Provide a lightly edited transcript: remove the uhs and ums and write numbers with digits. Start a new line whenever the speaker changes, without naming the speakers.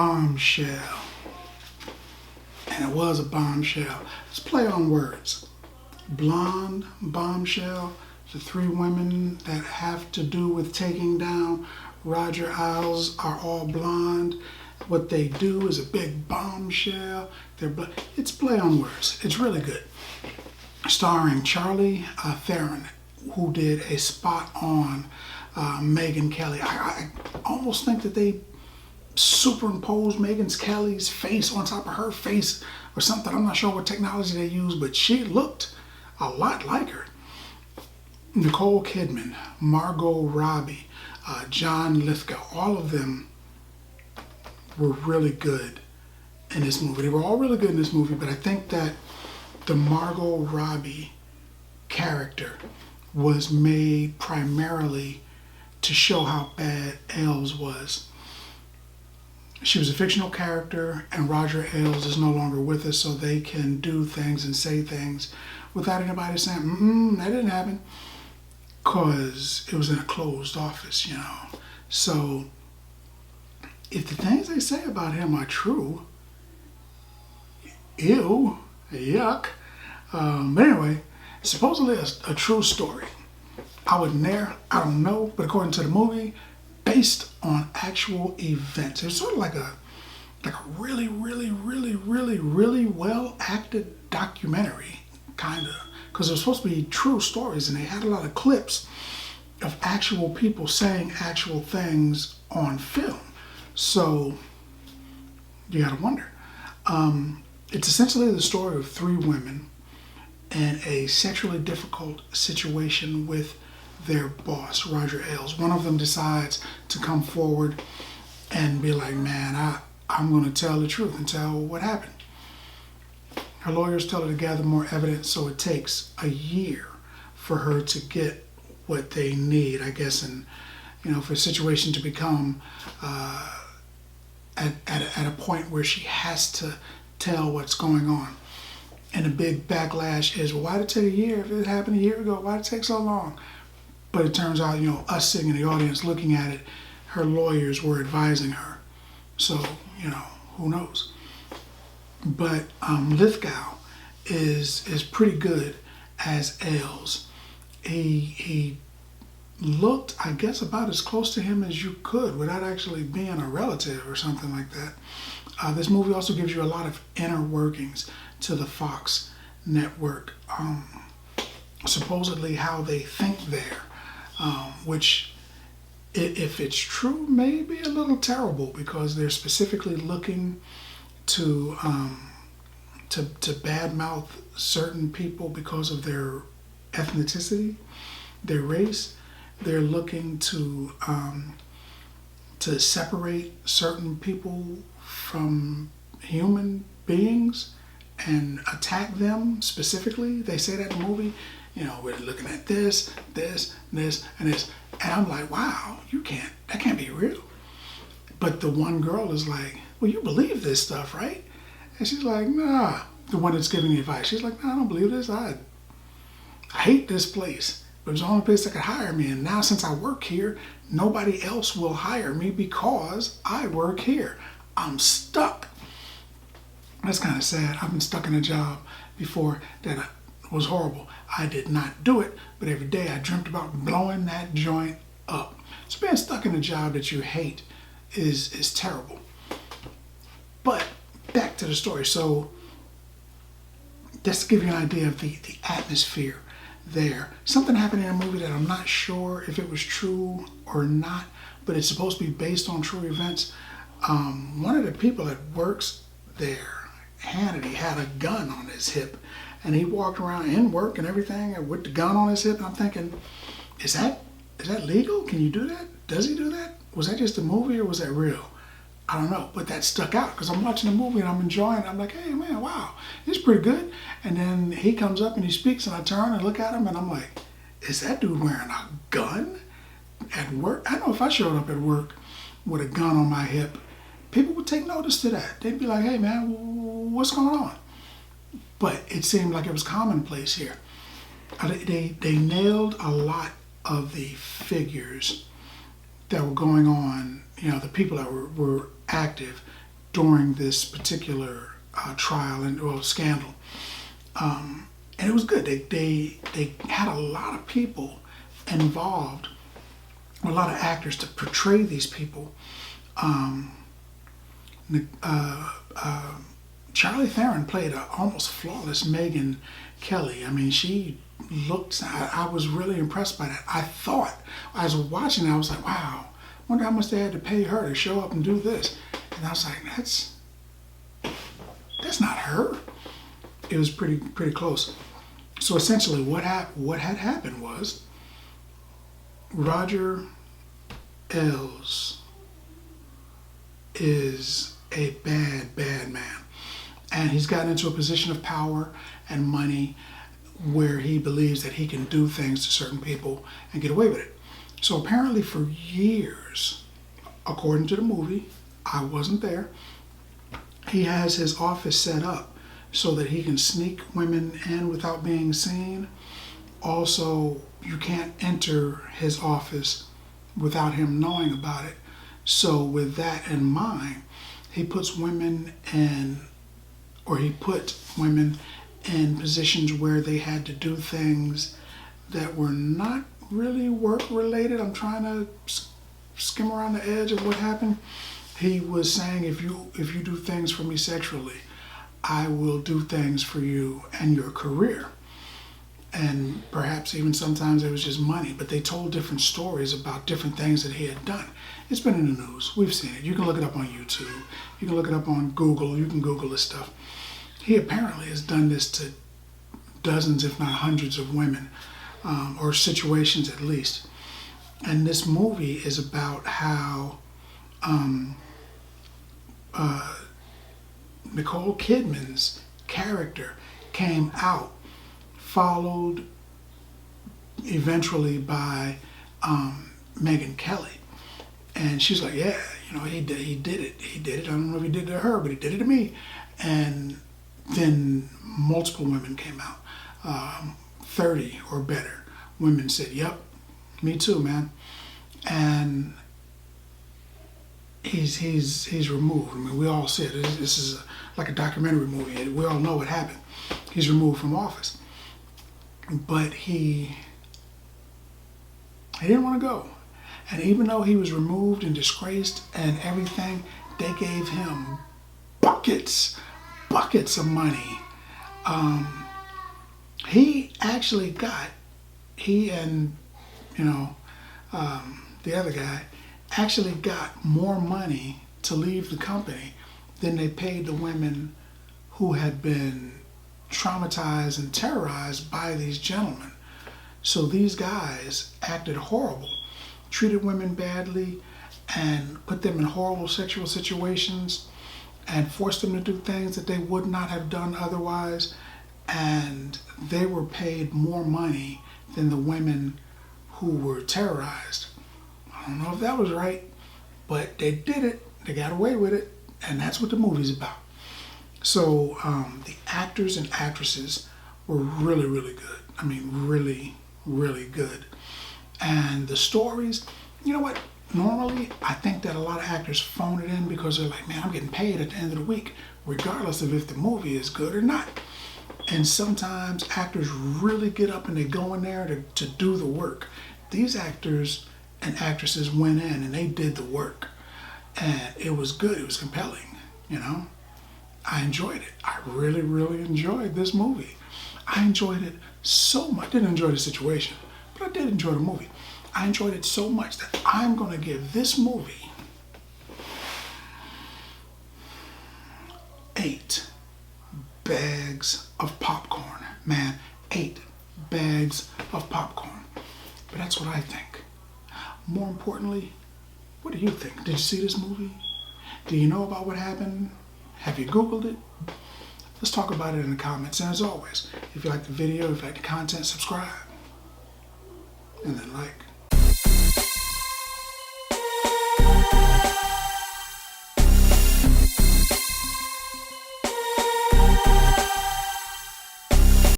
Bombshell. And it was a bombshell. Let's play on words. Blonde, bombshell, the three women that have to do with taking down Roger Ailes are all blonde. What they do is a big bombshell. It's play on words. It's really good. Starring Charlie Theron, who did a spot on Megyn Kelly. I almost think that they superimposed Megyn Kelly's face on top of her face or something. I'm not sure what technology they used, but she looked a lot like her. Nicole Kidman, Margot Robbie, John Lithgow, all of them were really good in this movie. They were all really good in this movie, but I think that the Margot Robbie character was made primarily to show how bad Ailes was. She was a fictional character, and Roger Ailes is no longer with us, so they can do things and say things without anybody saying, that didn't happen, because it was in a closed office, you know. So if the things they say about him are true, ew, yuck. But anyway, supposedly a true story. I don't know, but according to the movie, based on actual events. It's sort of like a really, really, really, really, really well acted documentary, kind of, because it was supposed to be true stories, and they had a lot of clips of actual people saying actual things on film. So you gotta wonder. It's essentially the story of three women in a sexually difficult situation with their boss, Roger Ailes. One of them decides to come forward and be like, man, I'm going to tell the truth and tell what happened. Her lawyers tell her to gather more evidence, so it takes a year for her to get what they need, I guess, and for a situation to become at a point where she has to tell what's going on. And the big backlash is, well, why did it take a year? If it happened a year ago, why did it take so long? But it turns out, us sitting in the audience looking at it, her lawyers were advising her. So, who knows? But Lithgow is pretty good as Ailes. He looked, I guess, about as close to him as you could without actually being a relative or something like that. This movie also gives you a lot of inner workings to the Fox network. Supposedly how they think there. Which, if it's true, may be a little terrible, because they're specifically looking to badmouth certain people because of their ethnicity, their race. They're looking to separate certain people from human beings and attack them specifically. They say that in the movie. We're looking at this, and this. And I'm like, wow, that can't be real. But the one girl is like, well, you believe this stuff, right? And she's like, nah. The one that's giving the advice, she's like, no, I don't believe this. I hate this place, but it's the only place that could hire me. And now since I work here, nobody else will hire me because I work here. I'm stuck. That's kind of sad. I've been stuck in a job before that was horrible. I did not do it, but every day I dreamt about blowing that joint up. So being stuck in a job that you hate is terrible. But back to the story. So just to give you an idea of the atmosphere there. Something happened in a movie that I'm not sure if it was true or not, but it's supposed to be based on true events. One of the people that works there, Hannity, had a gun on his hip. And he walked around in work and everything with the gun on his hip. And I'm thinking, is that legal? Can you do that? Does he do that? Was that just a movie or was that real? I don't know. But that stuck out because I'm watching the movie and I'm enjoying it. I'm like, hey, man, wow, it's pretty good. And then he comes up and he speaks and I turn and look at him and I'm like, is that dude wearing a gun at work? I know if I showed up at work with a gun on my hip, people would take notice to that. They'd be like, hey, man, what's going on? But it seemed like it was commonplace here. They nailed a lot of the figures that were going on, the people that were active during this particular trial and scandal. And it was good. They had a lot of people involved, a lot of actors to portray these people. Charlie Theron played an almost flawless Megyn Kelly. I mean, she looked, I was really impressed by that. I thought, as I was watching it, I was like, wow, I wonder how much they had to pay her to show up and do this. And I was like, that's not her. It was pretty close. So essentially what had happened was Roger Ailes is a bad man. And he's gotten into a position of power and money where he believes that he can do things to certain people and get away with it. So apparently for years, according to the movie, I wasn't there, he has his office set up so that he can sneak women in without being seen. Also, you can't enter his office without him knowing about it. So with that in mind, he put women in positions where they had to do things that were not really work related. I'm trying to skim around the edge of what happened. He was saying, if you do things for me sexually, I will do things for you and your career. And perhaps even sometimes it was just money, but they told different stories about different things that he had done. It's been in the news. We've seen it. You can look it up on YouTube. You can look it up on Google. You can Google this stuff. He apparently has done this to dozens, if not hundreds of women, or situations at least. And this movie is about how Nicole Kidman's character came out, followed eventually by Megyn Kelly. And she's like, yeah, he did it. I don't know if he did it to her, but he did it to me. And then multiple women came out, 30 or better. Women said, yep, me too, man. And he's removed. I mean, we all see it. This is like a documentary movie. We all know what happened. He's removed from office. But he didn't want to go. And even though he was removed and disgraced and everything, they gave him buckets of money. He and the other guy actually got more money to leave the company than they paid the women who had been traumatized and terrorized by these gentlemen. So these guys acted horrible, treated women badly, and put them in horrible sexual situations and forced them to do things that they would not have done otherwise. And they were paid more money than the women who were terrorized. I don't know if that was right, but they did it. They got away with it. And that's what the movie's about. So the actors and actresses were really, really good. I mean, really, really good. And the stories, you know what? Normally, I think that a lot of actors phone it in because they're like, man, I'm getting paid at the end of the week, regardless of if the movie is good or not. And sometimes actors really get up and they go in there to do the work. These actors and actresses went in and they did the work. And it was good. It was compelling, I enjoyed it. I really, really enjoyed this movie. I enjoyed it so much. I didn't enjoy the situation, but I did enjoy the movie. I enjoyed it so much that I'm going to give this movie 8 bags of popcorn. Man, 8 bags of popcorn. But that's what I think. More importantly, what do you think? Did you see this movie? Do you know about what happened? Have you Googled it? Let's talk about it in the comments. And as always, if you like the video, if you like the content, subscribe. And then like.